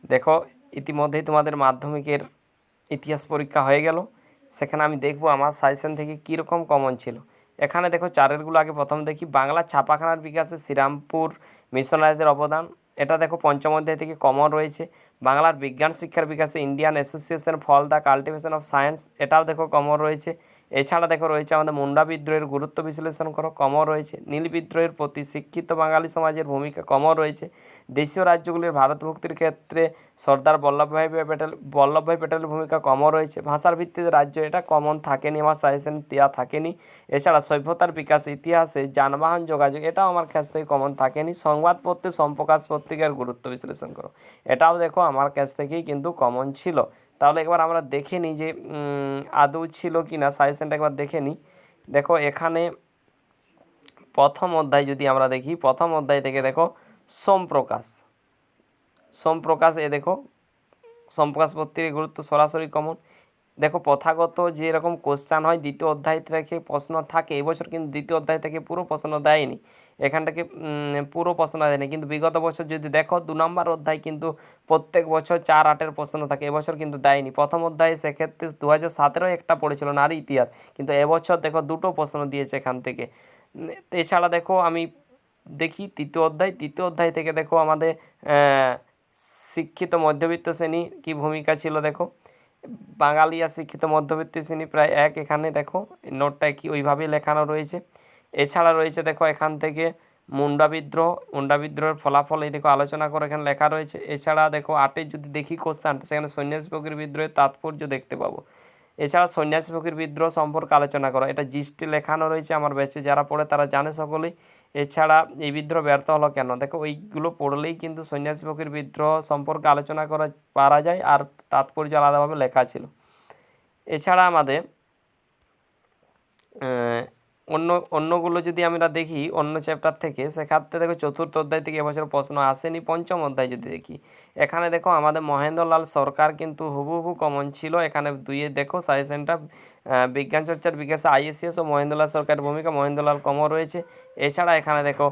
দেখো ইতিমধ্যেই তোমাদের মাধ্যমিকের ইতিহাস পরীক্ষা হয়ে গেল, সেখানে আমি দেখব আমার সাজেশন থেকে কীরকম কমন ছিল। এখানে দেখো চারেরগুলো আগে প্রথম দেখি। বাংলা ছাপাখানার বিকাশে শ্রীরামপুর মিশনারিদের অবদান, এটা দেখো পঞ্চম অধ্যায় থেকে কমন রয়েছে। বাংলার বিজ্ঞান শিক্ষার বিকাশে Indian association for the cultivation of science, এটাও দেখো কমন রয়েছে। এছাড়া দেখো রয়েছে আমাদের মুন্ডা বিদ্রোহের গুরুত্ব বিশ্লেষণ করো, কমন রয়েছে। নীল বিদ্রোহের প্রতি শিক্ষিত বাঙালি সমাজের ভূমিকা, কমন রয়েছে। দেশীয় রাজ্যগুলির ভারতভুক্তির ক্ষেত্রে সর্দার বল্লভভাই প্যাটেলের ভূমিকা, কমন রয়েছে। ভাষার ভিত্তিতে রাজ্য, এটা কমন থাকেনি, আমার সাজেশন দেওয়া থাকেনি। এছাড়া সভ্যতার বিকাশ ইতিহাসে যানবাহন যোগাযোগ, এটাও আমার কাছ থেকে কমন থাকেনি। সংবাদপত্রে সম্প্রকাশ পত্রিকার গুরুত্ব বিশ্লেষণ করো, এটাও দেখো আমার কাছ থেকেই কিন্তু কমন ছিল। তাহলে একবার আমরা দেখে নিই যে আদৌ ছিল কি না, সাজেশনটা একবার দেখে নিই। দেখো এখানে প্রথম অধ্যায় যদি আমরা দেখি, প্রথম অধ্যায় থেকে দেখো সোমপ্রকাশ, এ দেখো সোমপ্রকাশ পত্রিকার গুরুত্ব সরাসরি কমন। দেখো প্রথাগত যে এরকম কোশ্চান হয় দ্বিতীয় অধ্যায় থেকে প্রশ্ন থাকে, এবছর কিন্তু দ্বিতীয় অধ্যায় থেকে পুরো প্রশ্ন দেয়নি, এখান থেকে পুরো প্রশ্ন দেয়নি। কিন্তু বিগত বছর যদি দেখো 2 নম্বর অধ্যায় কিন্তু প্রত্যেক বছর 4-8 প্রশ্ন থাকে, এবছর কিন্তু দেয়নি। প্রথম অধ্যায়ে সেক্ষেত্রে 2017 একটা পড়েছিল নারী ইতিহাস, কিন্তু এবছর দেখো 2টো প্রশ্ন দিয়েছে এখান থেকে। এছাড়া দেখো আমি দেখি তৃতীয় অধ্যায় থেকে দেখো আমাদের শিক্ষিত মধ্যবিত্ত শ্রেণী কী ভূমিকা ছিল। দেখো বাঙালি আর শিক্ষিত মধ্যবিত্ত শ্রেণী প্রায় এক, এখানে দেখো নোটটায় কি ওইভাবেই লেখানো রয়েছে। এছাড়া রয়েছে দেখো এখান থেকে মুন্ডা বিদ্রোহের ফলাফল, এই দেখো আলোচনা করে এখানে লেখা রয়েছে। এছাড়া দেখো 8 যদি দেখি কোশ্চান, সেখানে সন্ন্যাসী ফকির বিদ্রোহের তাৎপর্য দেখতে পাবো। এছাড়া সন্ন্যাসী ফকির বিদ্রোহ সম্পর্কে আলোচনা করা, এটা জিস্টে লেখানো রয়েছে, আমার ব্যাচে যারা পড়ে তারা জানে সকলেই। এছাড়া এই বিদ্রোহ ব্যর্থ হলো কেন, দেখো ওইগুলো পড়লেই কিন্তু সন্ন্যাসী ফকির বিদ্রোহ সম্পর্কে আলোচনা করা পারা যায়, আর তাৎপর্য আলাদাভাবে লেখা ছিল। এছাড়া আমাদের অন্যগুলো যদি আমরা দেখি অন্য চ্যাপ্টার থেকে, সেক্ষেত্রে দেখো চতুর্থ অধ্যায় থেকে এবছর প্রশ্ন আসেনি। পঞ্চম অধ্যায় যদি দেখি, এখানে দেখো আমাদের মহেন্দ্রলাল সরকার কিন্তু হুবহু কমন ছিল। এখানে 2-এ দেখো সাজেশনটা বিজ্ঞান চর্চার বিকাশে আইএসিএস ও মহেন্দ্রলাল সরকারের ভূমিকা, মহেন্দ্রলাল কমন রয়েছে। এছাড়া এখানে দেখো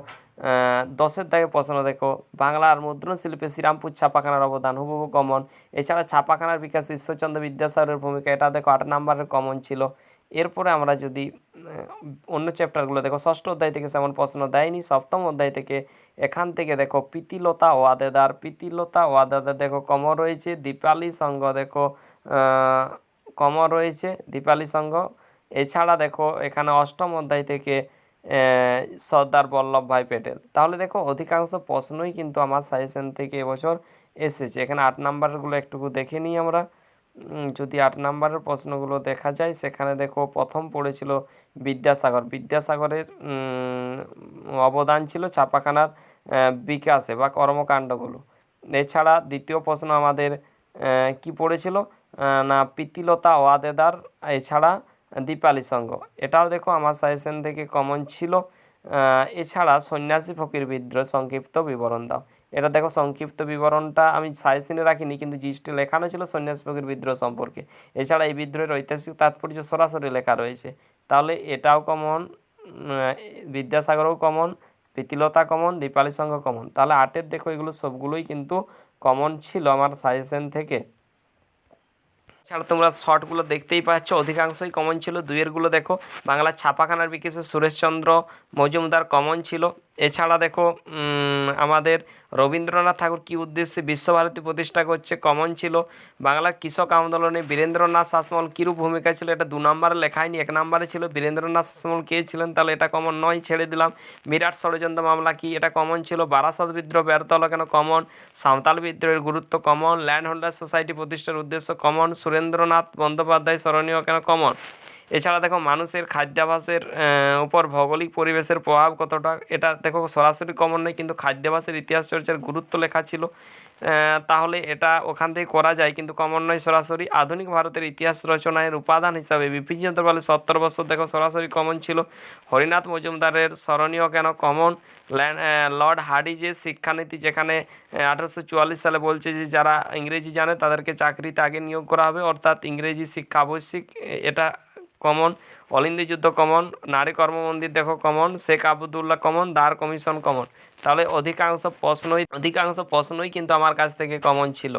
10-এর দাগে প্রশ্ন দেখো বাংলার মুদ্রণ শিল্পে শ্রীরামপুর ছাপাখানার অবদান, হুবহু কমন। এছাড়া ছাপাখানার বিকাশে ঈশ্বরচন্দ্র বিদ্যাসাগরের ভূমিকা, এটা দেখো 8 নম্বরের কমন ছিল। এরপরে আমরা যদি অন্য চ্যাপ্টারগুলো দেখো, ষষ্ঠ অধ্যায় থেকে সেমন প্রশ্ন দেয়নি। সপ্তম অধ্যায় থেকে এখান থেকে দেখো প্রীতিলতা ওয়াদেদার দেখো কমন রয়েছে। দীপালি সংঘ দেখো কমন রয়েছে, দীপালি সংঘ। এছাড়া দেখো এখানে অষ্টম অধ্যায় থেকে সর্দার বল্লভভাই প্যাটেল। তাহলে দেখো অধিকাংশ প্রশ্নই কিন্তু আমার সাজেশন থেকে এবছর এসেছে। এখানে 8 নাম্বারগুলো একটুকু দেখে নিই আমরা। যদি 8 নাম্বারের প্রশ্নগুলো দেখা যায়, সেখানে দেখো প্রথম পড়েছিল বিদ্যাসাগরের অবদান ছিল ছাপাখানার বিকাশে বা কর্মকাণ্ডগুলো। এছাড়া দ্বিতীয় প্রশ্ন আমাদের কি পড়েছিল না প্রীতিলতা ওয়াদেদার, এছাড়া দীপালি সংঘ, এটাও দেখো আমার সাজেশন থেকে কমন ছিল। এছাড়া সন্ন্যাসী ফকির বিদ্রোহ সংক্ষিপ্ত বিবরণ দাও, এটা দেখো সংক্ষিপ্ত বিবরণটা আমি সাজেশনে রাখিনি, কিন্তু জিস্টে লেখানো ছিল সন্ন্যাসী ফকির বিদ্রোহ সম্পর্কে। এছাড়া এই বিদ্রোহের ঐতিহাসিক তাৎপর্য সরাসরি লেখা রয়েছে। তাহলে এটাও কমন, বিদ্যাসাগরও common, Pritilata common, Dipali Sangha common. তাহলে 8-এর দেখো এগুলো সবগুলোই কিন্তু কমন ছিল আমার সাজেশন থেকে। এছাড়া তোমরা শর্টগুলো দেখতেই পাচ্ছ, অধিকাংশই কমন ছিল। 2-এরগুলো দেখো বাংলা ছাপাখানার বিকাশে সুরেশচন্দ্র মজুমদার কমন ছিল। এছাড়া দেখো আমাদের রবীন্দ্রনাথ ঠাকুর কী উদ্দেশ্যে বিশ্বভারতী প্রতিষ্ঠা করছে, কমন ছিল। বাংলার কৃষক আন্দোলনে বীরেন্দ্রনাথ শাসমল কীরূপ ভূমিকা ছিল, এটা 2 নম্বরে লেখায়নি, 1 নম্বরে ছিল। বীরেন্দ্রনাথ শাসমল কে ছিলেন, তাহলে এটা কমন নয়, ছেড়ে দিলাম। বিরাট ষড়যন্ত্র মামলা কি, এটা কমন ছিল। বারাসত বিদ্রোহ ব্যর্থ হলো কেন, কমন। সাঁওতাল বিদ্রোহের গুরুত্ব, কমন। ল্যান্ড হোল্ডার সোসাইটি প্রতিষ্ঠার উদ্দেশ্য, কমন। সুরেন্দ্রনাথ বন্দ্যোপাধ্যায় স্মরণীয় কেন, কমন। এছাড়া দেখো মানুষের খাদ্যাভ্যাসের উপর ভৌগোলিক পরিবেশের প্রভাব কতটা, এটা দেখো সরাসরি কমন নয়, কিন্তু খাদ্যাভ্যাসের ইতিহাস চর্চার গুরুত্ব লেখা ছিল, তাহলে এটা ওখান থেকে করা যায়, কিন্তু কমন নয় সরাসরি। আধুনিক ভারতের ইতিহাস রচনায় উপাদান হিসাবে বিপিন চন্দ্র পালের 70 বছর, দেখো সরাসরি কমন ছিল। হরিনাথ মজুমদারের স্মরণীয় কেন, কমন। লর্ড হার্ডিজের শিক্ষানীতি, যেখানে 1844 সালে বলছে যে যারা ইংরেজি জানে তাদেরকে চাকরিতে আগে নিয়োগ করা হবে, অর্থাৎ ইংরেজি শিক্ষা আবশ্যিক, এটা কমন, অলিন্দি যুদ্ধ কমন, নারী কর্মমন্দির দেখো কমন, শেখ আবদুল্লাহ কমন, দার কমিশন কমন। তাহলে অধিকাংশ প্রশ্নই কিন্তু আমার কাছ থেকে কমন ছিল।